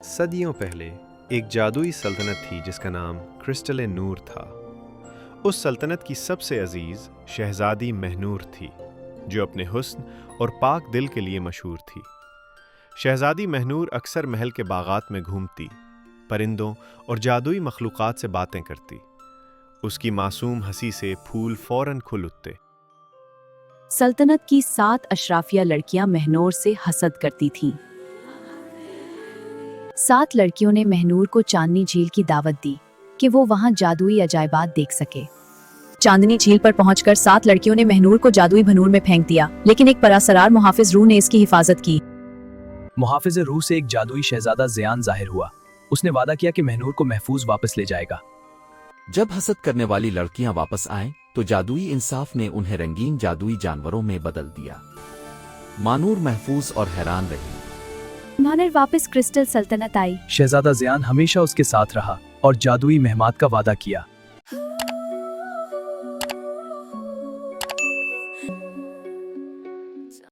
صدیوں پہلے ایک جادوئی سلطنت تھی جس کا نام کرسٹل نور تھا۔ اس سلطنت کی سب سے عزیز شہزادی مہنور تھی جو اپنے حسن اور پاک دل کے لیے مشہور تھی۔ شہزادی مہنور اکثر محل کے باغات میں گھومتی، پرندوں اور جادوئی مخلوقات سے باتیں کرتی۔ اس کی معصوم ہنسی سے پھول فوراً کھل اٹھتے۔ سلطنت کی 7 اشرافیہ لڑکیاں مہنور سے حسد کرتی تھیں۔ 7 لڑکیوں نے مہنور کو چاندنی جھیل کی دعوت دی کہ وہ وہاں جادوئی عجائبات دیکھ سکے۔ چاندنی جھیل پر پہنچ کر 7 لڑکیوں نے مہنور کو جادوئی بھنور میں پھینک دیا، لیکن ایک پراسرار محافظ روح نے اس کی حفاظت کی۔ محافظ روح سے ایک جادوئی شہزادہ زیان ظاہر ہوا۔ اس نے وعدہ کیا کہ مہنور کو محفوظ واپس لے جائے گا۔ جب حسد کرنے والی لڑکیاں واپس آئیں تو جادوئی انصاف نے انہیں رنگین جادوئی جانوروں میں بدل دیا۔ مانور محفوظ اور حیران رہی۔ مانور واپس کرسٹل سلطنت آئی۔ شہزادہ زیان ہمیشہ اس کے ساتھ رہا اور جادوئی مہمات کا وعدہ کیا۔